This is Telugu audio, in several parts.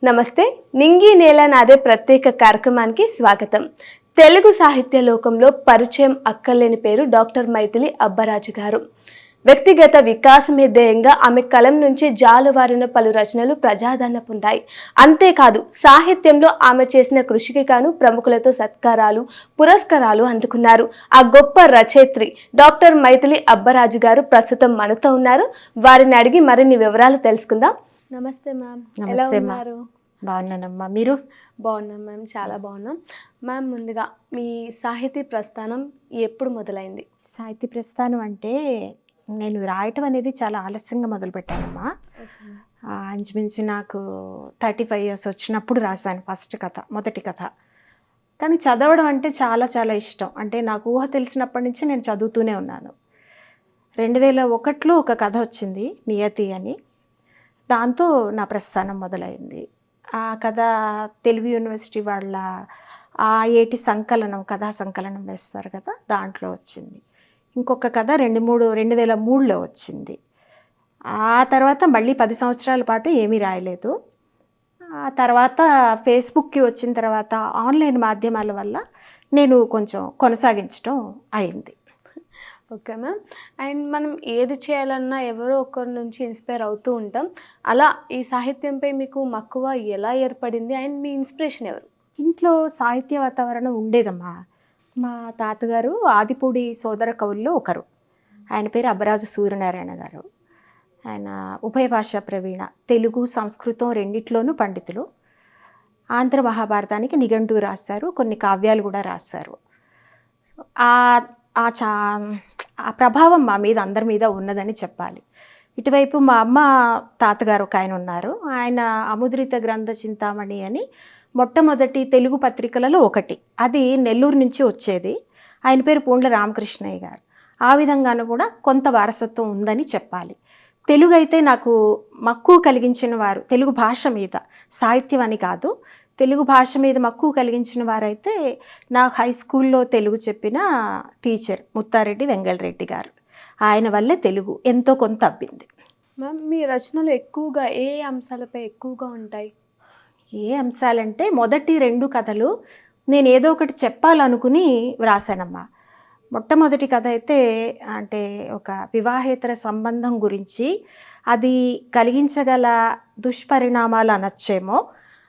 నమస్తే. నింగి నేల నాదే ప్రత్యేక కార్యక్రమానికి స్వాగతం. తెలుగు సాహిత్య లోకంలో పరిచయం అక్కర్లేని పేరు డాక్టర్ మైథిలి అబ్బరాజు గారు. వ్యక్తిగత వికాసమే ధ్యేయంగా ఆమె కలం నుంచి జాలువారిన పలు రచనలు ప్రజాదరణ పొందాయి. అంతేకాదు సాహిత్యంలో ఆమె చేసిన కృషికి గాను ప్రముఖులతో సత్కారాలు, పురస్కారాలు అందుకున్నారు. ఆ గొప్ప రచయిత్రి డాక్టర్ మైథిలి అబ్బరాజు గారు ప్రస్తుతం మనతో ఉన్నారు. వారిని అడిగి మరిన్ని వివరాలు తెలుసుకుందాం. నమస్తే మ్యామ్, ఎలా ఉన్నారు? బాగున్నానమ్మా, మీరు? బాగున్నాం మ్యామ్, చాలా బాగున్నాం. మ్యామ్, ముందుగా మీ సాహితీ ప్రస్థానం ఎప్పుడు మొదలైంది? సాహితీ ప్రస్థానం అంటే నేను రాయటం అనేది చాలా ఆలస్యంగా మొదలుపెట్టానమ్మా. ఇంచుమించు నాకు 35 years వచ్చినప్పుడు రాశాను ఫస్ట్ కథ, మొదటి కథ. కానీ చదవడం అంటే చాలా చాలా ఇష్టం. అంటే నాకు ఊహ తెలిసినప్పటి నుంచి నేను చదువుతూనే ఉన్నాను. 2001లో ఒక కథ వచ్చింది, నియతి అని. దాంతో నా ప్రస్థానం మొదలైంది. ఆ కథ తెలుగు యూనివర్సిటీ వాళ్ళ ఆ ఏటి సంకలనం, కథా సంకలనం వేస్తారు కదా, దాంట్లో వచ్చింది. ఇంకొక కథ 2003లో వచ్చింది. ఆ తర్వాత మళ్ళీ 10 సంవత్సరాల పాటు ఏమీ రాయలేదు. ఆ తర్వాత ఫేస్బుక్కి వచ్చిన తర్వాత ఆన్లైన్ మాధ్యమాల వల్ల నేను కొంచెం కొనసాగించడం అయింది. Okay ma'am. అండ్ మనం ఏది చేయాలన్నా ఎవరో ఒకరి నుంచి ఇన్స్పైర్ అవుతూ ఉంటాం. అలా ఈ సాహిత్యంపై మీకు మక్కువ ఎలా ఏర్పడింది అండ్ మీ ఇన్స్పిరేషన్ ఎవరు? ఇంట్లో సాహిత్య వాతావరణం ఉండేదమ్మా. మా తాతగారు ఆదిపూడి సోదర కవుల్లో ఒకరు. ఆయన పేరు అబ్బరాజు సూర్యనారాయణ గారు. ఆయన ఉభయ భాషా ప్రవీణ, తెలుగు సంస్కృతం రెండిట్లోనూ పండితులు. ఆంధ్ర మహాభారతానికి నిఘంటువు రాశారు, కొన్ని కావ్యాలు కూడా రాశారు. ఆ ప్రభావం మా మీద, అందరి మీద ఉన్నదని చెప్పాలి. ఇటువైపు మా అమ్మ తాతగారు ఒక ఆయన ఉన్నారు. ఆయన అముద్రిత గ్రంథ చింతామణి అని మొట్టమొదటి తెలుగు పత్రికలలో ఒకటి, అది నెల్లూరు నుంచి వచ్చేది. ఆయన పేరు పూండ్ల రామకృష్ణయ్య గారు. ఆ విధంగాను కూడా కొంత వారసత్వం ఉందని చెప్పాలి. తెలుగు అయితే నాకు మక్కువ కలిగించిన వారు, తెలుగు భాష మీద, సాహిత్యం అని కాదు, తెలుగు భాష మీద మక్కువ కలిగించిన వారైతే నాకు హై స్కూల్లో తెలుగు చెప్పిన టీచర్ ముత్తారెడ్డి వెంగళరెడ్డి గారు. ఆయన వల్లే తెలుగు ఎంతో కొంత అబ్బింది. మ్యామ్, మీ రచనలు ఎక్కువగా ఏ అంశాలపై ఎక్కువగా ఉంటాయి? ఏ అంశాలంటే మొదటి 2 కథలు నేను ఏదో ఒకటి చెప్పాలనుకుని వ్రాసానమ్మా. మొట్టమొదటి కథ అయితే అంటే ఒక వివాహేతర సంబంధం గురించి, అది కలిగించగల దుష్పరిణామాలు అనొచ్చేమో,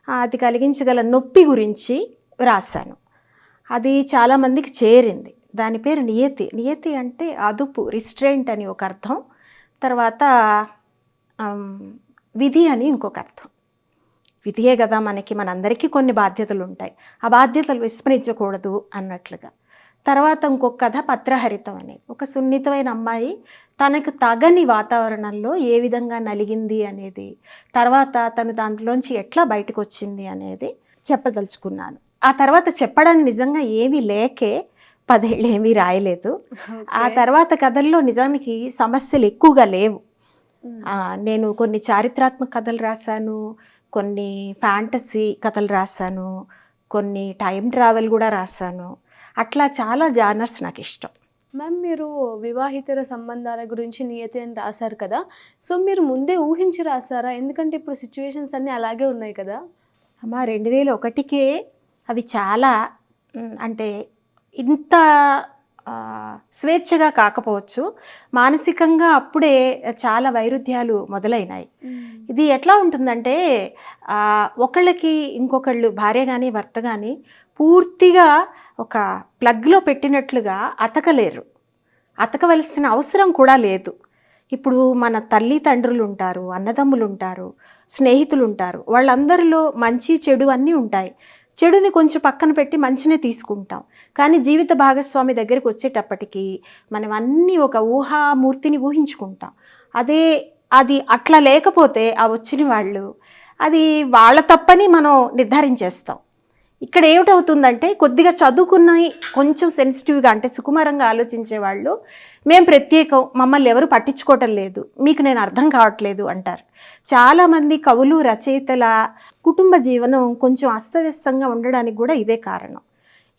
అది కలిగించగల నొప్పి గురించి వ్రాసాను. అది చాలామందికి చేరింది. దాని పేరు నియతి. నియతి అంటే అదుపు, రిస్ట్రెయింట్ అని ఒక అర్థం. తర్వాత విధి అని ఇంకొక అర్థం. విధియే కదా మనకి, మనందరికీ కొన్ని బాధ్యతలు ఉంటాయి, ఆ బాధ్యతలు విస్మరించకూడదు అన్నట్లుగా. తర్వాత ఇంకొక కథ పత్రహరితం అనేది, ఒక సున్నితమైన అమ్మాయి తనకు తగని వాతావరణంలో ఏ విధంగా నలిగింది అనేది, తర్వాత తను దాంట్లోంచి ఎట్లా బయటకు వచ్చింది అనేది చెప్పదలుచుకున్నాను. ఆ తర్వాత చెప్పడానికి నిజంగా ఏమీ లేకే 10 ఏళ్ళు ఏమీ రాయలేదు. ఆ తర్వాత కథల్లో నిజానికి సమస్యలు ఎక్కువగా లేవు. నేను కొన్ని చారిత్రాత్మక కథలు రాశాను, కొన్ని ఫ్యాంటసీ కథలు రాశాను, కొన్ని టైం ట్రావెల్ కూడా రాశాను. అట్లా చాలా జానర్స్ నాకు ఇష్టం. మ్యామ్, మీరు వివాహితర సంబంధాల గురించి నియతి అని రాశారు కదా, సో మీరు ముందే ఊహించి రాశారా? ఎందుకంటే ఇప్పుడు సిచ్యువేషన్స్ అన్నీ అలాగే ఉన్నాయి కదా. అమ్మా, 2001కే అవి చాలా అంటే ఇంత స్వేచ్ఛగా కాకపోవచ్చు, మానసికంగా అప్పుడే చాలా వైరుధ్యాలు మొదలైనాయి. ఇది ఎట్లా ఉంటుందంటే ఒకళ్ళకి ఇంకొకళ్ళు, భార్య కానీ భర్త కానీ పూర్తిగా ఒక ప్లగ్లో పెట్టినట్లుగా అతకలేరు, అతకవలసిన అవసరం కూడా లేదు. ఇప్పుడు మన తల్లిదండ్రులు ఉంటారు, అన్నదమ్ములు ఉంటారు, స్నేహితులు ఉంటారు, వాళ్ళందరిలో మంచి చెడు అన్నీ ఉంటాయి. చెడుని కొంచెం పక్కన పెట్టి మంచినే తీసుకుంటాం. కానీ జీవిత భాగస్వామి దగ్గరికి వచ్చేటప్పటికి మనం అన్నీ ఒక ఊహామూర్తిని ఊహించుకుంటాం. అది అట్లా లేకపోతే ఆ వచ్చిన వాళ్ళు అది వాళ్ళ తప్పని మనం నిర్ధారించేస్తాం. ఇక్కడ ఏమిటవుతుందంటే కొద్దిగా చదువుకున్న, కొంచెం సెన్సిటివ్గా అంటే సుకుమారంగా ఆలోచించే వాళ్ళు, మేము ప్రత్యేకం, మమ్మల్ని ఎవరు పట్టించుకోవటం లేదు, మీకు నేను అర్థం కావట్లేదు అంటారు. చాలామంది కవులు, రచయితల కుటుంబ జీవనం కొంచెం అస్తవ్యస్తంగా ఉండడానికి కూడా ఇదే కారణం.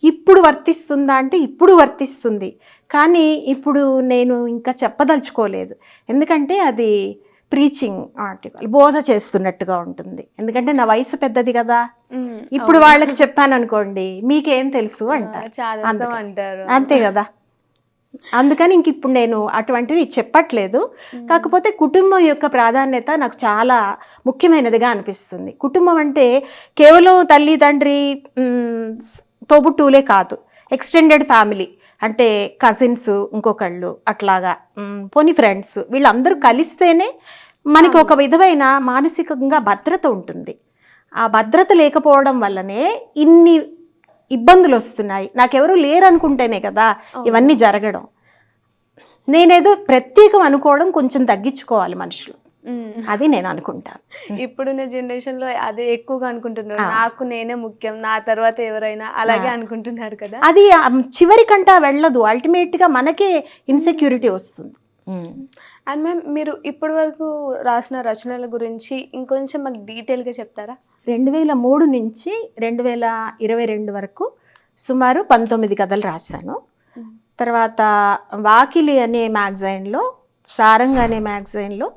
ఇప్పుడు వర్తిస్తుందా అంటే ఇప్పుడు వర్తిస్తుంది, కానీ ఇప్పుడు నేను ఇంకా చెప్పదలుచుకోలేదు. ఎందుకంటే అది ప్రీచింగ్ ఆర్టికల్, బోధ చేస్తున్నట్టుగా ఉంటుంది. ఎందుకంటే నా వయసు పెద్దది కదా, ఇప్పుడు వాళ్ళకి చెప్పాను అనుకోండి మీకేం తెలుసు అంటారు, అంటారు. అంతే కదా. అందుకని ఇంక ఇప్పుడు నేను అటువంటివి చెప్పట్లేదు. కాకపోతే కుటుంబం యొక్క ప్రాధాన్యత నాకు చాలా ముఖ్యమైనదిగా అనిపిస్తుంది. కుటుంబం అంటే కేవలం తల్లి తండ్రి తోబుట్టువులే కాదు, ఎక్స్టెండెడ్ ఫ్యామిలీ అంటే కజిన్స్, ఇంకొకళ్ళు అట్లాగా, పోనీ ఫ్రెండ్స్, వీళ్ళందరూ కలిస్తేనే మనకి ఒక విధమైన మానసికంగా భద్రత ఉంటుంది. ఆ భద్రత లేకపోవడం వల్లనే ఇన్ని ఇబ్బందులు వస్తున్నాయి. నాకెవరు లేరు అనుకుంటేనే కదా ఇవన్నీ జరగడం. నేనేదో ప్రత్యేకం అనుకోవడం కొంచెం తగ్గించుకోవాలి మనుషులు, అది నేను అనుకుంటాను. ఇప్పుడున్న జనరేషన్ లో అదే ఎక్కువగా అనుకుంటున్నారు, నాకు నేనే ముఖ్యం, నా తర్వాత ఎవరైనా, అలాగే అనుకుంటున్నారు కదా. అది చివరికంటా వెళ్ళదు, అల్టిమేట్ గా మనకే ఇన్సెక్యూరిటీ వస్తుంది. అండ్ మ్యామ్, మీరు ఇప్పటి వరకు రాసిన రచనల గురించి ఇంకొంచెం మాకు డీటెయిల్ గా చెప్తారా? 2003 నుంచి 2022 వరకు సుమారు 19 కథలు రాశాను. తర్వాత వాకిలి అనే మ్యాగజైన్లో, సారంగ్ అనే మ్యాగజైన్లో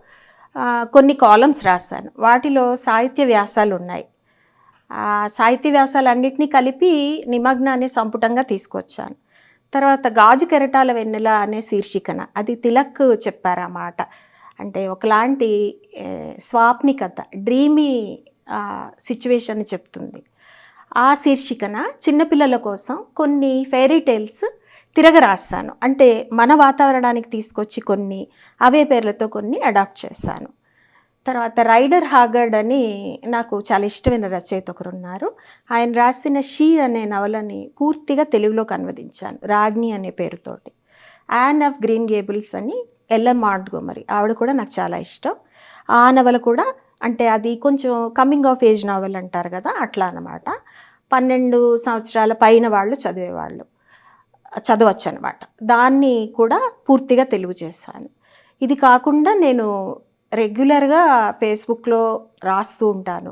కొన్ని కాలమ్స్ రాశాను. వాటిలో సాహిత్య వ్యాసాలు ఉన్నాయి. ఆ సాహిత్య వ్యాసాలన్నింటినీ కలిపి నిమగ్న అనే సంపుటంగా తీసుకొచ్చాను. తర్వాత గాజు కెరటాల వెన్నెల అనే శీర్షికన, అది తిలక్ చెప్పారు ఆ మాట. అంటే ఒకలాంటి స్వాప్నికత, డ్రీమీ సిచ్యువేషన్ చెప్తుంది. ఆ శీర్షికన చిన్నపిల్లల కోసం కొన్ని ఫెయిరీ టేల్స్ తిరగ రాస్తాను. అంటే మన వాతావరణానికి తీసుకొచ్చి కొన్ని అవే పేర్లతో కొన్ని అడాప్ట్ చేశాను. తర్వాత రైడర్ హాగర్డ్ అని నాకు చాలా ఇష్టమైన రచయిత ఒకరు ఉన్నారు. ఆయన రాసిన షీ అనే నవలని పూర్తిగా తెలుగులోకి అనువదించాను, రాగ్ని అనే పేరుతోటి. యాన్ ఆఫ్ గ్రీన్ గేబుల్స్ అని ఎల్ఎం మాంట్గోమరీ, ఆవిడ కూడా నాకు చాలా ఇష్టం. ఆ నవల కూడా అంటే అది కొంచెం కమింగ్ ఆఫ్ ఏజ్ నావెల్ అంటారు కదా, అట్లా అన్నమాట. 12 సంవత్సరాల పైన వాళ్ళు చదవచ్చు అనమాట. దాన్ని కూడా పూర్తిగా తెలుగు చేశాను. ఇది కాకుండా నేను రెగ్యులర్గా ఫేస్బుక్లో రాస్తూ ఉంటాను,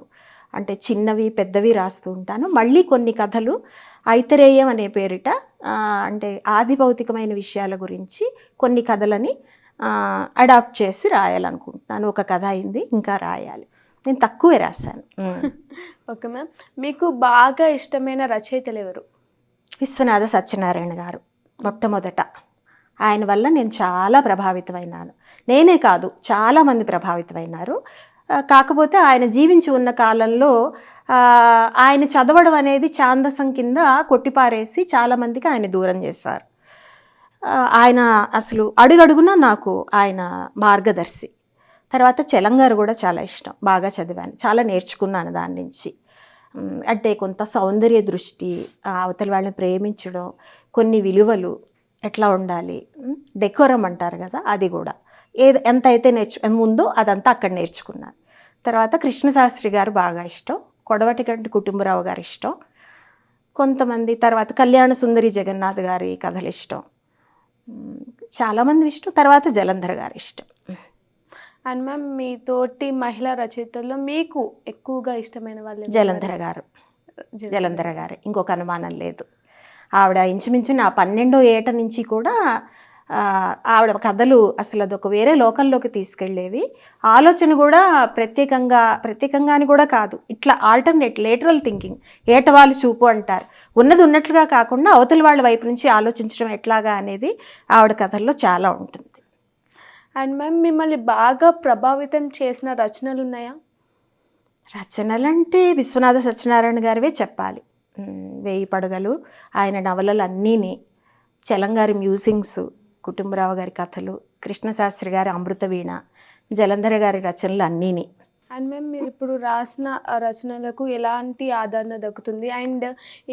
అంటే చిన్నవి పెద్దవి రాస్తూ ఉంటాను. మళ్ళీ కొన్ని కథలు ఐతరేయం అనే పేరిట, అంటే ఆది భౌతికమైన విషయాల గురించి కొన్ని కథలని అడాప్ట్ చేసి రాయాలనుకుంటున్నాను. ఒక కథ అయింది, ఇంకా రాయాలి. నేను తక్కువే రాశాను. ఓకే మ్యామ్, మీకు బాగా ఇష్టమైన రచయితలు ఎవరు? విశ్వనాథ సత్యనారాయణ గారు మొట్టమొదట. ఆయన వల్ల నేను చాలా ప్రభావితమైనాను. నేనే కాదు, చాలామంది ప్రభావితమైనారు. కాకపోతే ఆయన జీవించి ఉన్న కాలంలో ఆయన చదవడం అనేది ఛాందసం కింద కొట్టిపారేసి చాలామందికి ఆయన దూరం చేశారు. ఆయన అసలు అడుగడుగునా నాకు ఆయన మార్గదర్శి. తర్వాత చలంగారు కూడా చాలా ఇష్టం, బాగా చదివాను, చాలా నేర్చుకున్నాను దాని నుంచి. అంటే కొంత సౌందర్య దృష్టి, అవతల వాళ్ళని ప్రేమించడం, కొన్ని విలువలు ఎట్లా ఉండాలి, డెకోరం అంటారు కదా, అది కూడా ఎంత అయితే ముందో అదంతా అక్కడ నేర్చుకున్నాను. తర్వాత కృష్ణశాస్త్రి గారు బాగా ఇష్టం, కొడవటిగంటి కుటుంబరావు గారు ఇష్టం కొంతమంది. తర్వాత కళ్యాణ సుందరి జగన్నాథ్ గారి కథలు ఇష్టం, చాలామంది ఇష్టం. తర్వాత జలంధర్ గారు ఇష్టం. అండ్ మ్యామ్, మీ తోటి మహిళా రచయితల్లో మీకు ఎక్కువగా ఇష్టమైన వాళ్ళు? జలంధర గారు, ఇంకొక అనుమానం లేదు. ఆవిడ ఇంచుమించు నా 12వ ఏట నుంచి కూడా ఆవిడ కథలు అసలు అదొక వేరే లోకంలోకి తీసుకెళ్ళేవి. ఆలోచన కూడా ప్రత్యేకంగా అని కూడా కాదు, ఇట్లా లేటరల్ థింకింగ్, ఏటవాళ్ళు చూపు అంటారు, ఉన్నది ఉన్నట్లుగా కాకుండా అవతలి వాళ్ళ వైపు నుంచి ఆలోచించడం ఎట్లాగా అనేది ఆవిడ కథల్లో చాలా ఉంటుంది. అండ్ మ్యామ్, మిమ్మల్ని బాగా ప్రభావితం చేసిన రచనలు ఉన్నాయా? రచనలంటే విశ్వనాథ సత్యనారాయణ గారివే చెప్పాలి. 1000 పడగలు, ఆయన నవలలు అన్నీని, చలంగారి మ్యూజింగ్స్, కుటుంబరావు గారి కథలు, కృష్ణశాస్త్రి గారి అమృతవీణ, జలంధర గారి రచనలు అన్నీని. అండ్ మ్యామ్, మీరు ఇప్పుడు రాసిన రచనలకు ఎలాంటి ఆదరణ దక్కుతుంది? అండ్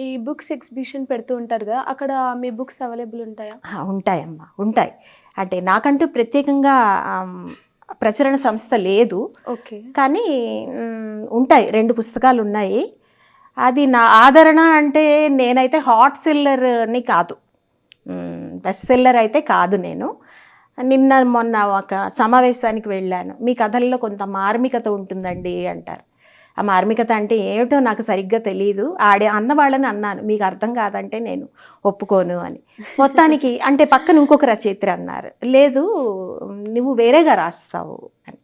ఈ బుక్స్ ఎగ్జిబిషన్ పెడుతూ ఉంటారు కదా, అక్కడ మీ బుక్స్ అవైలబుల్ ఉంటాయా? ఉంటాయమ్మా, ఉంటాయి. అంటే నాకంటూ ప్రత్యేకంగా ప్రచురణ సంస్థ లేదు, ఓకే, కానీ ఉంటాయి. 2 పుస్తకాలు ఉన్నాయి. అది నా ఆదరణ అంటే నేనైతే హాట్ సెల్లర్ని కాదు, బెస్ట్ సెల్లర్ అయితే కాదు. నేను మొన్న ఒక సమావేశానికి వెళ్ళాను. మీ కథల్లో కొంత మార్మికత ఉంటుందండి అంటారు. ఆ మార్మికత అంటే ఏమిటో నాకు సరిగ్గా తెలియదు. అన్న వాళ్ళని అన్నాను, మీకు అర్థం కాదంటే నేను ఒప్పుకోను అని. మొత్తానికి అంటే పక్కన ఇంకొక రచయిత్రి అన్నారు, లేదు నువ్వు వేరేగా రాస్తావు అని.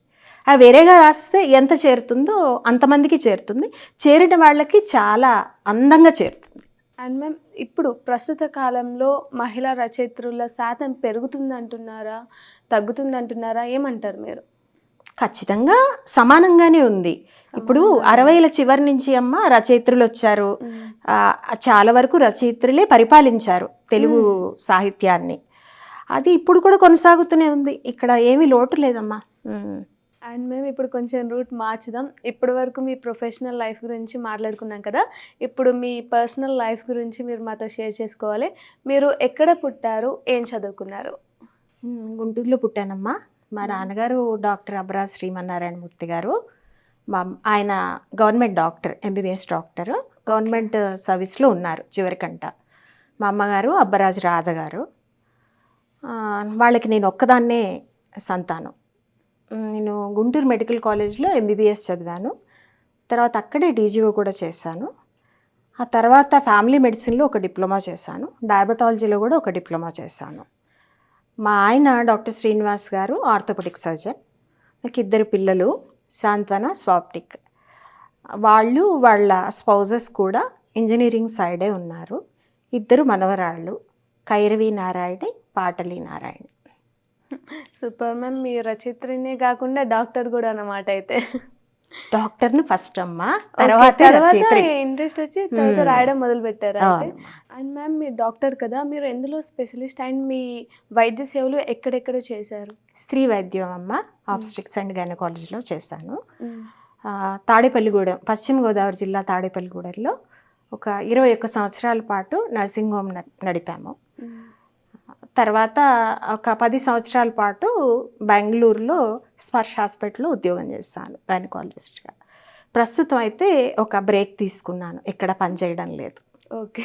వేరేగా రాస్తే ఎంత చేరుతుందో అంతమందికి చేరుతుంది, చేరిన వాళ్ళకి చాలా అందంగా చేరుతుంది. అండ్ మ్యామ్ ఇప్పుడు ప్రస్తుత కాలంలో మహిళా రచయిత్రుల శాతం పెరుగుతుందంటున్నారా, తగ్గుతుందంటున్నారా, ఏమంటారు మీరు? ఖచ్చితంగా సమానంగానే ఉంది. ఇప్పుడు 60ల చివరి నుంచి అమ్మ రచయిత్రులు వచ్చారు. చాలా వరకు రచయిత్రులే పరిపాలించారు తెలుగు సాహిత్యాన్ని. అది ఇప్పుడు కూడా కొనసాగుతూనే ఉంది. ఇక్కడ ఏమీ లోటు లేదమ్మా. అండ్ మేము ఇప్పుడు కొంచెం రూట్ మార్చుదాం. ఇప్పటి వరకు మీ ప్రొఫెషనల్ లైఫ్ గురించి మాట్లాడుకున్నాం కదా, ఇప్పుడు మీ పర్సనల్ లైఫ్ గురించి మీరు మాతో షేర్ చేసుకోవాలి. మీరు ఎక్కడ పుట్టారు, ఏం చదువుకున్నారు? గుంటూరులో పుట్టానమ్మా. మా నాన్నగారు డాక్టర్ అబ్బరాజు శ్రీమన్నారాయణమూర్తి గారు. ఆయన government doctor, MBBS doctor, government సర్వీస్లో ఉన్నారు చివరికంట. మా అమ్మగారు అబ్బరాజు రాధ గారు. వాళ్ళకి నేను ఒక్కదాన్నే సంతానం. నేను గుంటూరు మెడికల్ కాలేజ్లో ఎంబీబీఎస్ చదివాను. తర్వాత అక్కడే డీజీఓ కూడా చేశాను. ఆ తర్వాత ఫ్యామిలీ మెడిసిన్లో ఒక డిప్లొమా చేశాను. డయాబెటాలజీలో కూడా ఒక డిప్లొమా చేశాను. మా ఆయన డాక్టర్ శ్రీనివాస్ గారు ఆర్థోపెడిక్ సర్జన్. నాకు 2 పిల్లలు, శాంత్వన, స్వాప్టిక్. వాళ్ళు వాళ్ళ స్పౌజెస్ కూడా ఇంజనీరింగ్ సైడే ఉన్నారు. 2 మనవరాళ్ళు, కైరవి నారాయణి, పాటలి నారాయణి. Super ma'am. మీ రచయిత్రినే కాకుండా డాక్టర్ కూడా అన్నమాట అయితే. డాక్టర్ని ఫస్ట్ అమ్మ, తర్వాత ఇంట్రెస్ట్ వచ్చి తర్వాత రాయడం మొదలు పెట్టారు. అండ్ మ్యామ్ మీరు డాక్టర్ కదా, మీరు ఎందులో స్పెషలిస్ట్ అండ్ మీ వైద్య సేవలు ఎక్కడెక్కడ చేశారు? స్త్రీ వైద్యం అమ్మ, ఆబ్స్ట్రిక్స్ అండ్ గైనకాలజీలో చేశాను. తాడేపల్లిగూడెం, పశ్చిమ గోదావరి జిల్లా తాడేపల్లిగూడెంలో ఒక 21 సంవత్సరాల పాటు నర్సింగ్ హోమ్ నడిపాము. తర్వాత ఒక 10 సంవత్సరాల పాటు బెంగళూరులో స్పర్శ్ హాస్పిటల్లో ఉద్యోగం చేశాను గైనకాలజిస్ట్గా. ప్రస్తుతం అయితే ఒక బ్రేక్ తీసుకున్నాను, ఎక్కడ పనిచేయడం లేదు. ఓకే.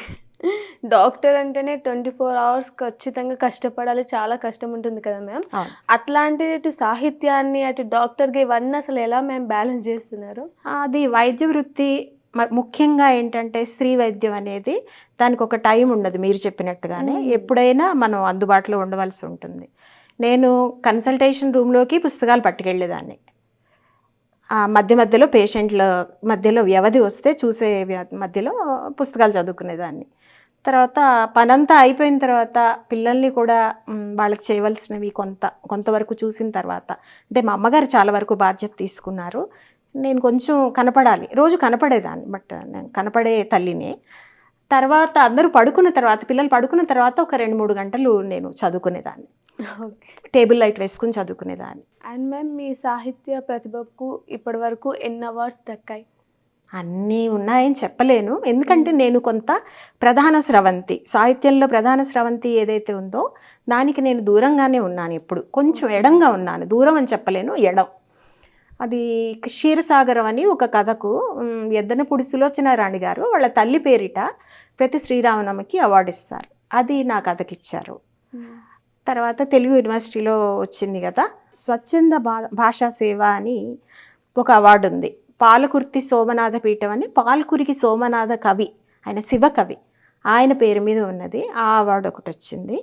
డాక్టర్ అంటేనే 24 hours ఖచ్చితంగా కష్టపడాలి, చాలా కష్టం ఉంటుంది కదా మ్యామ్. అట్లాంటిది ఇటు సాహిత్యాన్ని అటు డాక్టర్గా ఇవన్నీ అసలు ఎలా మ్యామ్ బ్యాలెన్స్ చేస్తున్నారు? అది వైద్య వృత్తి ముఖ్యంగా ఏంటంటే స్త్రీ వైద్యం అనేది దానికి ఒక టైం ఉండదు. మీరు చెప్పినట్టుగానే ఎప్పుడైనా మనం అందుబాటులో ఉండవలసి ఉంటుంది. నేను కన్సల్టేషన్ రూమ్లోకి పుస్తకాలు పట్టుకెళ్ళేదాన్ని. మధ్య మధ్యలో పేషెంట్ల మధ్యలో వ్యవధి వస్తే చూసే మధ్యలో పుస్తకాలు చదువుకునేదాన్ని. తర్వాత పనంతా అయిపోయిన తర్వాత పిల్లల్ని కూడా వాళ్ళకి చేయవలసినవి కొంతవరకు చూసిన తర్వాత, అంటే మా అమ్మగారు చాలా వరకు బాధ్యత తీసుకున్నారు. నేను కొంచెం కనపడాలి, రోజు కనపడేదాన్ని, బట్ నేను కనపడే తల్లినే. తర్వాత అందరూ పడుకున్న తర్వాత, పిల్లలు పడుకున్న తర్వాత ఒక 2-3 గంటలు నేను చదువుకునేదాన్ని. టేబుల్ లైట్ వేసుకుని చదువుకునేదాన్ని. అండ్ మ్యామ్ మీ సాహిత్య ప్రతిభకు ఇప్పటి వరకు ఎన్ని అవార్డ్స్ దక్కాయి? అన్నీ ఉన్నాయని చెప్పలేను, ఎందుకంటే నేను కొంత ప్రధాన స్రవంతి, సాహిత్యంలో ప్రధాన స్రవంతి ఏదైతే ఉందో దానికి నేను దూరంగానే ఉన్నాను. ఎప్పుడు కొంచెం ఎడంగా ఉన్నాను, దూరం అని చెప్పలేను, ఎడం. అది క్షీరసాగరం అని ఒక కథకు ఎద్దనపూడి సులోచనారాణి గారు వాళ్ళ తల్లి పేరిట ప్రతి శ్రీరామనవమికి అవార్డు ఇస్తారు. అది నా కథకి ఇచ్చారు. తర్వాత తెలుగు యూనివర్సిటీలో వచ్చింది కదా, స్వచ్ఛంద భాషా సేవ అని ఒక అవార్డు ఉంది. పాలకుర్తి సోమనాథ పీఠం అని, పాల్కురికి సోమనాథ కవి, ఆయన శివకవి, ఆయన పేరు మీద ఉన్నది. ఆ అవార్డు ఒకటి వచ్చింది.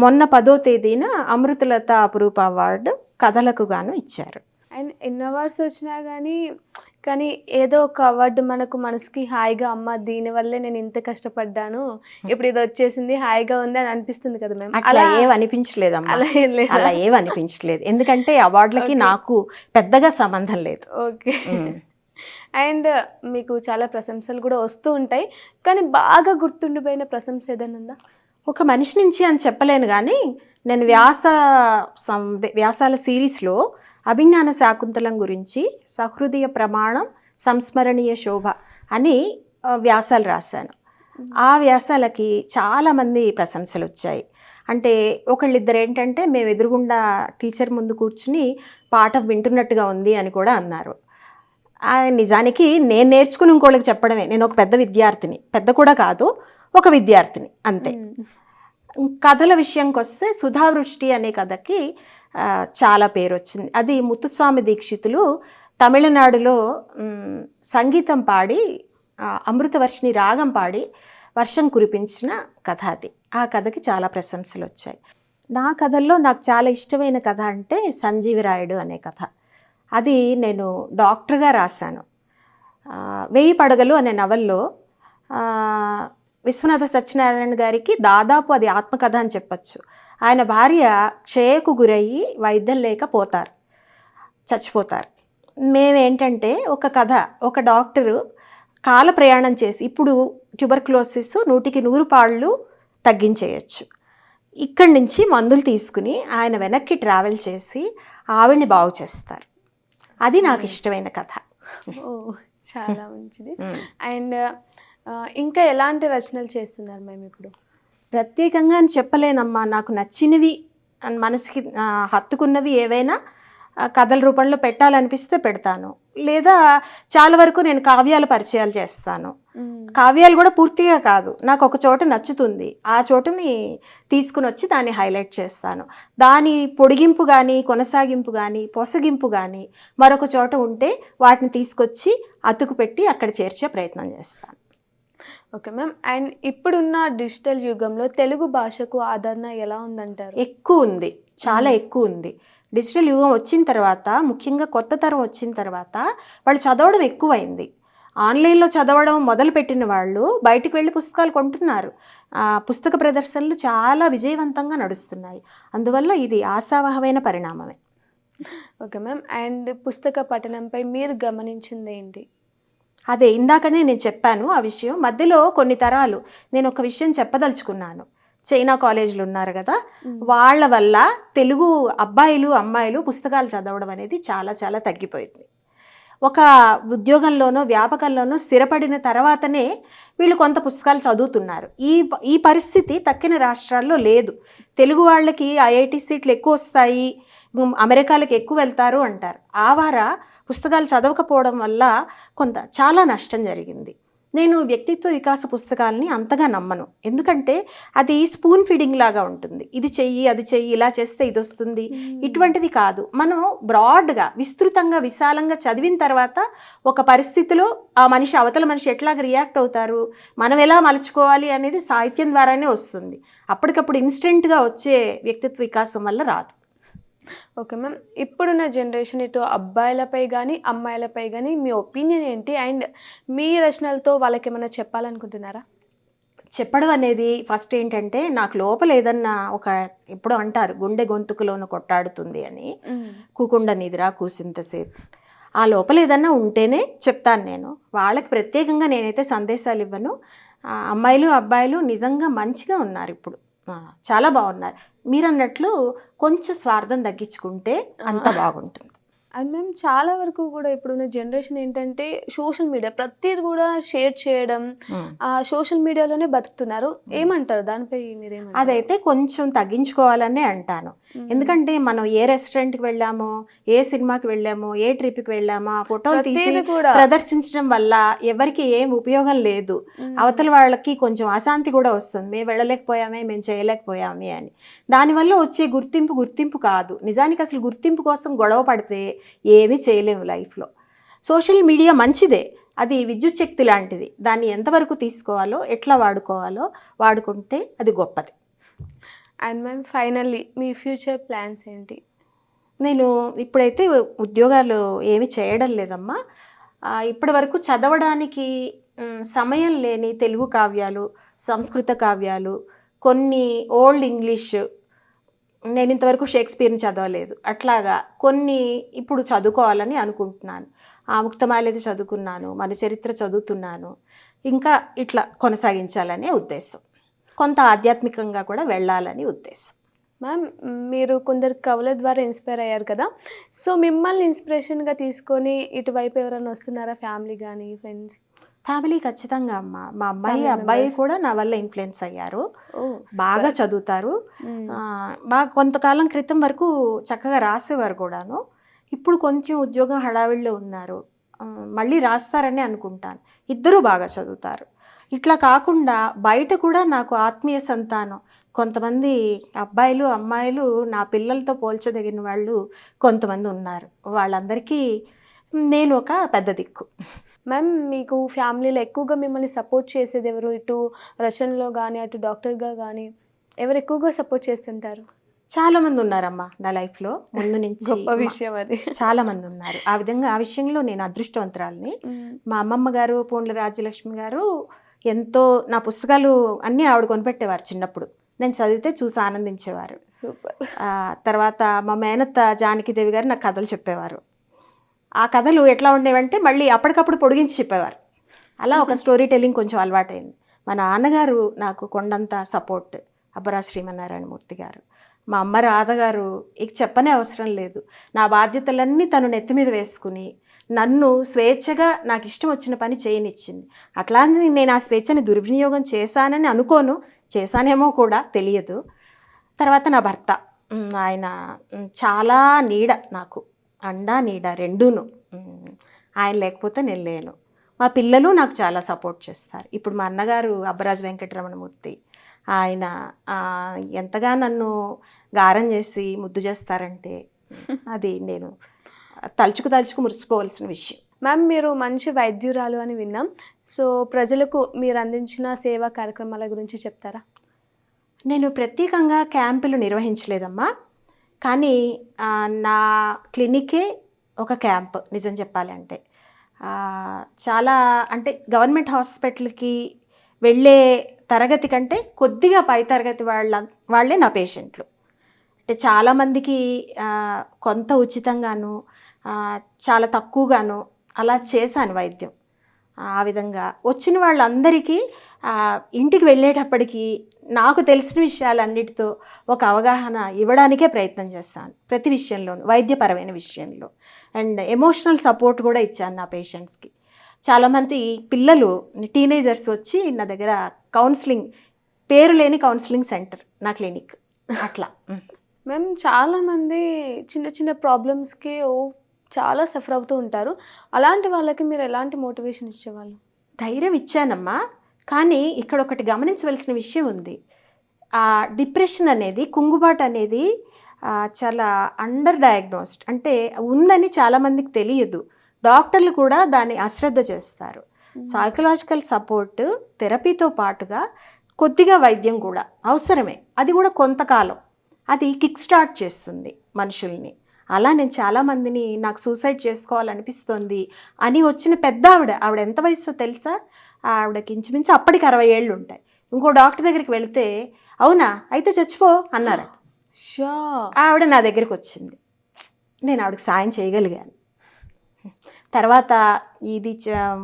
మొన్న 10వ తేదీన అమృతలత అపురూప అవార్డు కథలకు గాను ఇచ్చారు. అండ్ ఎన్ని అవార్డ్స్ వచ్చినా కానీ ఏదో ఒక అవార్డు మనకు మనసుకి హాయిగా, అమ్మ దీనివల్లే నేను ఇంత కష్టపడ్డాను, ఇప్పుడు ఇది వచ్చేసింది, హాయిగా ఉంది అని అనిపిస్తుంది కదా మేము. అలా ఏమనిపించలేదమ్మా, అలా ఏమనిపించలేదు, ఎందుకంటే అవార్డులకి నాకు పెద్దగా సంబంధం లేదు. ఓకే. అండ్ మీకు చాలా ప్రశంసలు కూడా వస్తూ ఉంటాయి, కానీ బాగా గుర్తుండిపోయిన ప్రశంస ఏదైనా ఉందా? ఒక మనిషి నుంచి అని చెప్పలేను, కానీ నేను వ్యాసాల సిరీస్లో అభిజ్ఞాన శాకుంతలం గురించి సహృదయ ప్రమాణం సంస్మరణీయ శోభ అని వ్యాసాలు రాశాను. ఆ వ్యాసాలకి చాలామంది ప్రశంసలు వచ్చాయి. అంటే ఒకళ్ళిద్దరు ఏంటంటే మేము ఎదురుగుండా టీచర్ ముందు కూర్చుని పాఠం వింటున్నట్టుగా ఉంది అని కూడా అన్నారు. నిజానికి నేను నేర్చుకుని ఇంకోళ్ళకి చెప్పడమే. నేను ఒక పెద్ద విద్యార్థిని, పెద్ద కూడా కాదు, ఒక విద్యార్థిని అంతే. కథల విషయంకి వస్తే సుధావృష్టి అనే కథకి చాలా పేరు వచ్చింది. అది ముత్తుస్వామి దీక్షితులు తమిళనాడులో సంగీతం పాడి అమృతవర్షిణి రాగం పాడి వర్షం కురిపించిన కథ అది. ఆ కథకి చాలా ప్రశంసలు వచ్చాయి. నా కథల్లో నాకు చాలా ఇష్టమైన కథ అంటే సంజీవరాయుడు అనే కథ. అది నేను డాక్టర్గా రాశాను. 1000 పడగలు అనే నవల్లో విశ్వనాథ సత్యనారాయణ గారికి దాదాపు అది ఆత్మకథ అని చెప్పచ్చు. ఆయన భార్య క్షయకు గురయ్యి వైద్యం లేక చచ్చిపోతారు. మేమేంటంటే ఒక కథ, ఒక డాక్టరు కాల ప్రయాణం చేసి ఇప్పుడు ట్యూబర్క్లోసిస్ 100కి 100 పాళ్ళు తగ్గించేయచ్చు. ఇక్కడి నుంచి మందులు తీసుకుని ఆయన వెనక్కి ట్రావెల్ చేసి ఆవిడ్ని బాగు చేస్తారు. అది నాకు ఇష్టమైన కథ. ఓ చాలా మంచిది. అండ్ ఇంకా ఎలాంటి రచనలు చేస్తున్నారు మేము ఇప్పుడు? ప్రత్యేకంగా అని చెప్పలేనమ్మా, నాకు నచ్చినవి మనసుకి హత్తుకున్నవి ఏవైనా కథల రూపంలో పెట్టాలనిపిస్తే పెడతాను. లేదా చాలా వరకు నేను కావ్యాల పరిచయాలు చేస్తాను. కావ్యాలు కూడా పూర్తిగా కాదు, నాకు ఒక చోట నచ్చుతుంది, ఆ చోటుని తీసుకుని వచ్చి దాన్ని హైలైట్ చేస్తాను. దాని పొడిగింపు కానీ కొనసాగింపు కానీ పొసగింపు కానీ మరొక చోట ఉంటే వాటిని తీసుకొచ్చి అతుకు పెట్టి అక్కడ చేర్చే ప్రయత్నం చేస్తాను. Okay ma'am. అండ్ ఇప్పుడున్న డిజిటల్ యుగంలో తెలుగు భాషకు ఆదరణ ఎలా ఉందంటారు? ఎక్కువ ఉంది, చాలా ఎక్కువ ఉంది. డిజిటల్ యుగం వచ్చిన తర్వాత, ముఖ్యంగా కొత్త తరం వచ్చిన తర్వాత వాళ్ళు చదవడం ఎక్కువైంది. ఆన్లైన్లో చదవడం మొదలుపెట్టిన వాళ్ళు బయటికి వెళ్ళి పుస్తకాలు కొంటున్నారు. పుస్తక ప్రదర్శనలు చాలా విజయవంతంగా నడుస్తున్నాయి. అందువల్ల ఇది ఆశావహమైన పరిణామమే. Okay ma'am. అండ్ పుస్తక పఠనంపై మీరు గమనించింది ఏంటి? అదే ఇందాకనే నేను చెప్పాను ఆ విషయం. మధ్యలో కొన్ని తరాలు నేను ఒక విషయం చెప్పదలుచుకున్నాను. చైనా కాలేజీలు ఉన్నారు కదా, వాళ్ళ వల్ల తెలుగు అబ్బాయిలు అమ్మాయిలు పుస్తకాలు చదవడం అనేది చాలా చాలా తగ్గిపోయింది. ఒక ఉద్యోగంలోనో వ్యాపకంలోనో స్థిరపడిన తర్వాతనే వీళ్ళు కొంత పుస్తకాలు చదువుతున్నారు. ఈ పరిస్థితి తక్కిన రాష్ట్రాల్లో లేదు. తెలుగు వాళ్ళకి ఐఐటి సీట్లు ఎక్కువ వస్తాయి, అమెరికాలకు ఎక్కువ వెళ్తారు అంటారు. ఆవారా పుస్తకాలు చదవకపోవడం వల్ల చాలా నష్టం జరిగింది. నేను వ్యక్తిత్వ వికాస పుస్తకాలని అంతగా నమ్మను. ఎందుకంటే అది స్పూన్ ఫీడింగ్ లాగా ఉంటుంది. ఇది చెయ్యి, అది చెయ్యి, ఇలా చేస్తే ఇది వస్తుంది, ఇటువంటిది కాదు. మనం బ్రాడ్గా, విస్తృతంగా, విశాలంగా చదివిన తర్వాత ఒక పరిస్థితిలో ఆ మనిషి, అవతల మనిషి ఎట్లాగ రియాక్ట్ అవుతారు, మనం ఎలా మలుచుకోవాలి అనేది సాహిత్యం ద్వారానే వస్తుంది. అప్పటికప్పుడు ఇన్స్టెంట్గా వచ్చే వ్యక్తిత్వ వికాసం వల్ల రాదు. Okay ma'am. ఇప్పుడున్న జనరేషన్ ఇటు అబ్బాయిలపై కానీ అమ్మాయిలపై కానీ మీ ఒపీనియన్ ఏంటి? అండ్ మీ రచనలతో వాళ్ళకి ఏమైనా చెప్పాలనుకుంటున్నారా? చెప్పడం అనేది ఫస్ట్ ఏంటంటే, నాకు లోపల ఏదన్నా ఎప్పుడో అంటారు గుండె గొంతుకులోను కొట్టాడుతుంది అని, కూకుండా నిద్ర కూసింతసేపు. ఆ లోపల ఏదన్నా ఉంటేనే చెప్తాను నేను. వాళ్ళకి ప్రత్యేకంగా నేనైతే సందేశాలు ఇవ్వను. అమ్మాయిలు అబ్బాయిలు నిజంగా మంచిగా ఉన్నారు, ఇప్పుడు చాలా బాగున్నారు. మీరు అన్నట్లు కొంచెం స్వార్థం తగ్గించుకుంటే అంత బాగుంటుంది. అండ్ మేము చాలా వరకు కూడా ఇప్పుడున్న జనరేషన్ ఏంటంటే సోషల్ మీడియా ప్రతిది కూడా షేర్ చేయడం, ఆ సోషల్ మీడియాలోనే బతుకుతున్నారు. ఏమంటారు దానిపై మీరేమంటారు? అదైతే కొంచెం తగ్గించుకోవాలనే అంటాను. ఎందుకంటే మనం ఏ రెస్టారెంట్కి వెళ్ళామో, ఏ సినిమాకి వెళ్ళామో, ఏ ట్రిప్కి వెళ్ళామో ఆ ఫోటోలు తీసి ప్రదర్శించడం వల్ల ఎవరికి ఏం ఉపయోగం లేదు. అవతల వాళ్ళకి కొంచెం అశాంతి కూడా వస్తుంది, మేము వెళ్ళలేకపోయామే, మేము చేయలేకపోయామే అని. దానివల్ల వచ్చే గుర్తింపు కాదు. నిజానికి అసలు గుర్తింపు కోసం గొడవ పడితే ఏమీ చేయలేము లైఫ్లో. సోషల్ మీడియా మంచిదే, అది విద్యుత్ శక్తి లాంటిది. దాన్ని ఎంతవరకు తీసుకోవాలో, ఎట్లా వాడుకోవాలో వాడుకుంటే అది గొప్పది. And ma'am finally me future plans ఏంటి? నేను ఇప్పుడైతే ఉద్యోగాలు ఏమి చేయడం లేదమ్మా. ఇప్పటి వరకు చదవడానికి సమయం లేని తెలుగు కావ్యాలు, సంస్కృత కావ్యాలు, కొన్ని ఓల్డ్ ఇంగ్లీష్, నేను ఇంతవరకు షేక్స్పియర్ని చదవలేదు, అట్లాగా కొన్ని ఇప్పుడు చదువుకోవాలని అనుకుంటున్నాను. ముక్తమాల్యది చదువుకున్నాను, మన చరిత్ర చదువుతున్నాను. ఇంకా ఇట్లా కొనసాగించాలనే ఉద్దేశం. కొంత ఆధ్యాత్మికంగా కూడా వెళ్ళాలని ఉద్దేశం. మ్యామ్ మీరు కొందరు కవుల ద్వారా ఇన్స్పైర్ అయ్యారు కదా, సో మిమ్మల్ని ఇన్స్పిరేషన్గా తీసుకొని ఇటువైపు ఎవరైనా వస్తున్నారా? ఫ్యామిలీ కానీ ఫ్రెండ్స్? ఫ్యామిలీ ఖచ్చితంగా అమ్మ. మా అబ్బాయి కూడా నా వల్ల ఇన్ఫ్లుయెన్స్ అయ్యారు. బాగా చదువుతారు. బాగా కొంతకాలం క్రితం వరకు చక్కగా రాసేవారు కూడాను. ఇప్పుడు కొంచెం ఉద్యోగం హడావిడిలో ఉన్నారు, మళ్ళీ రాస్తారని అనుకుంటాను. ఇద్దరూ బాగా చదువుతారు. ఇట్లా కాకుండా బయట కూడా నాకు ఆత్మీయ సంతానం కొంతమంది అబ్బాయిలు అమ్మాయిలు నా పిల్లలతో పోల్చదగిన వాళ్ళు కొంతమంది ఉన్నారు. వాళ్ళందరికీ నేను ఒక పెద్ద దిక్కు. మ్యామ్ మీకు ఫ్యామిలీలో ఎక్కువగా మిమ్మల్ని సపోర్ట్ చేసేది ఎవరు? ఇటు రచనలో కానీ అటు డాక్టర్గా కానీ ఎవరు ఎక్కువగా సపోర్ట్ చేస్తుంటారు? చాలా మంది ఉన్నారమ్మా నా లైఫ్లో ముందు నుంచి. గొప్ప విషయం అది. చాలా మంది ఉన్నారు. ఆ విధంగా ఆ విషయంలో నేను అదృష్టవంతురాలిని. మా అమ్మమ్మ గారు పూండ్ల రాజ్యలక్ష్మి గారు ఎంతో నా పుస్తకాలు అన్నీ ఆవిడ కొనిపెట్టేవారు చిన్నప్పుడు. నేను చదివితే చూసి ఆనందించేవారు. సూపర్. తర్వాత మా మేనత్త జానకిదేవి గారు నాకు కథలు చెప్పేవారు. ఆ కథలు ఎట్లా ఉండేవంటే మళ్ళీ అప్పటికప్పుడు పొడిగించి చెప్పేవారు. అలా ఒక స్టోరీ టెల్లింగ్ కొంచెం అలవాటైంది. మా నాన్నగారు నాకు కొండంత సపోర్ట్, అబ్బరా శ్రీమన్నారాయణమూర్తి గారు. మా అమ్మ రాధ గారు ఇక చెప్పనే అవసరం లేదు. నా బాధ్యతలన్నీ తను నెత్తి మీద వేసుకుని నన్ను స్వేచ్ఛగా నాకు ఇష్టం వచ్చిన పని చేయనిచ్చింది. అట్లానే నేను ఆ స్వేచ్ఛని దుర్వినియోగం చేశానని అనుకోను, చేశానేమో కూడా తెలియదు. తర్వాత నా భర్త, ఆయన చాలా నీడ నాకు, అండా నీడ రెండూను. ఆయన లేకపోతే నేను లేను. మా పిల్లలు నాకు చాలా సపోర్ట్ చేస్తారు. ఇప్పుడు మా అన్నగారు అబ్బరాజు వెంకటరమణమూర్తి, ఆయన ఎంతగా నన్ను గారం చేసి ముద్దు చేస్తారంటే అది నేను తలుచుకు మురిసిపోవలసిన విషయం. మ్యామ్, మీరు మంచి వైద్యురాలు అని విన్నాం. సో ప్రజలకు మీరు అందించిన సేవా కార్యక్రమాల గురించి చెప్తారా? నేను ప్రత్యేకంగా క్యాంపులు నిర్వహించలేదమ్మా, కానీ నా క్లినికే ఒక క్యాంప్. నిజం చెప్పాలంటే చాలా అంటే గవర్నమెంట్ హాస్పిటల్కి వెళ్ళే తరగతి కంటే కొద్దిగా పై తరగతి వాళ్ళే నా పేషెంట్లు. అంటే చాలామందికి కొంత ఉచితంగాను, చాలా తక్కువగాను అలా చేశాను వైద్యం. ఆ విధంగా వచ్చిన వాళ్ళందరికీ ఇంటికి వెళ్ళేటప్పటికి నాకు తెలిసిన విషయాలన్నిటితో ఒక అవగాహన ఇవ్వడానికే ప్రయత్నం చేస్తాను. ప్రతి విషయంలోనూ, వైద్యపరమైన విషయంలో. అండ్ ఎమోషనల్ సపోర్ట్ కూడా ఇచ్చాను నా పేషెంట్స్కి. చాలామంది పిల్లలు, టీనేజర్స్ వచ్చి నా దగ్గర కౌన్సిలింగ్, పేరు లేని కౌన్సిలింగ్ సెంటర్ నా క్లినిక్ అట్లా. మేము చాలామంది చిన్న చిన్న ప్రాబ్లమ్స్కి చాలా సఫర్ అవుతూ ఉంటారు. అలాంటి వాళ్ళకి మీరు ఎలాంటి మోటివేషన్ ఇచ్చేవాళ్ళు? ధైర్యం ఇచ్చానమ్మా, కానీ ఇక్కడ ఒకటి గమనించవలసిన విషయం ఉంది. డిప్రెషన్ అనేది, కుంగుబాటు అనేది చాలా అండర్ డయాగ్నోస్డ్, అంటే ఉందని చాలామందికి తెలియదు. డాక్టర్లు కూడా దాన్ని అశ్రద్ధ చేస్తారు. సైకలాజికల్ సపోర్ట్, థెరపీతో పాటుగా కొద్దిగా వైద్యం కూడా అవసరమే. అది కూడా కొంతకాలం అది కిక్ స్టార్ట్ చేస్తుంది మనుషుల్ని. అలా నేను చాలామందిని నాకు సూసైడ్ చేసుకోవాలనిపిస్తుంది అని వచ్చిన పెద్ద ఆవిడ ఎంత వయసు తెలుసా? ఆవిడకి ఇంచుమించు అప్పటికి 60 ఏళ్ళు ఉంటాయి. ఇంకో డాక్టర్ దగ్గరికి వెళితే అవునా అయితే చచ్చిపో అన్నారు. ఆవిడ నా దగ్గరికి వచ్చింది, నేను ఆవిడకి సాయం చేయగలిగాను. తర్వాత ఇది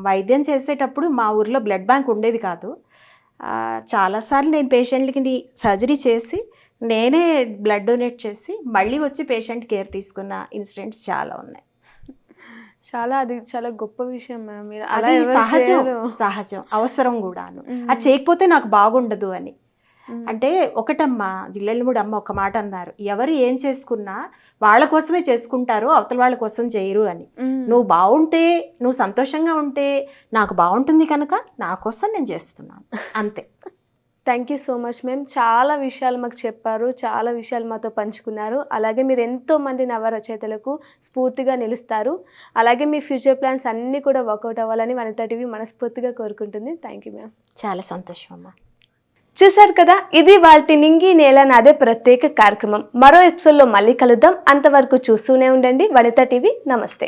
వైద్యం చేసేటప్పుడు మా ఊర్లో బ్లడ్ బ్యాంక్ ఉండేది కాదు. చాలాసార్లు నేను పేషెంట్లకి సర్జరీ చేసి నేనే బ్లడ్ డొనేట్ చేసి మళ్ళీ వచ్చి పేషెంట్ కేర్ తీసుకున్న ఇన్సిడెంట్స్ చాలా ఉన్నాయి. అది చాలా గొప్ప విషయం మ్యామ్. అది సహజం, అవసరం కూడాను. అది చేయకపోతే నాకు బాగుండదు అని. అంటే ఒకటమ్మా, జిల్లెళ్ళమూడి అమ్మ ఒక మాట అన్నారు, ఎవరు ఏం చేసుకున్నా వాళ్ళ కోసమే చేసుకుంటారు, అవతల వాళ్ళ కోసం చేయరు అని. నువ్వు బాగుంటే, నువ్వు సంతోషంగా ఉంటే నాకు బాగుంటుంది కనుక నా కోసం నేను చేస్తున్నాను, అంతే. Thank you so much ma'am. చాలా విషయాలు మాకు చెప్పారు, చాలా విషయాలు మాతో పంచుకున్నారు. అలాగే మీరు ఎంతోమంది నవరచయితలకు స్ఫూర్తిగా నిలుస్తారు. అలాగే మీ ఫ్యూచర్ ప్లాన్స్ అన్నీ కూడా వర్కౌట్ అవ్వాలని వనితా టీవీ మనస్ఫూర్తిగా కోరుకుంటుంది. Thank you ma'am. చాలా సంతోషం అమ్మా. చూసారు కదా, ఇది వాటి నింగి నేల నాదే ప్రత్యేక కార్యక్రమం. మరో ఎపిసోడ్లో మళ్ళీ కలుద్దాం. అంతవరకు చూస్తూనే ఉండండి వనితా టీవీ. నమస్తే.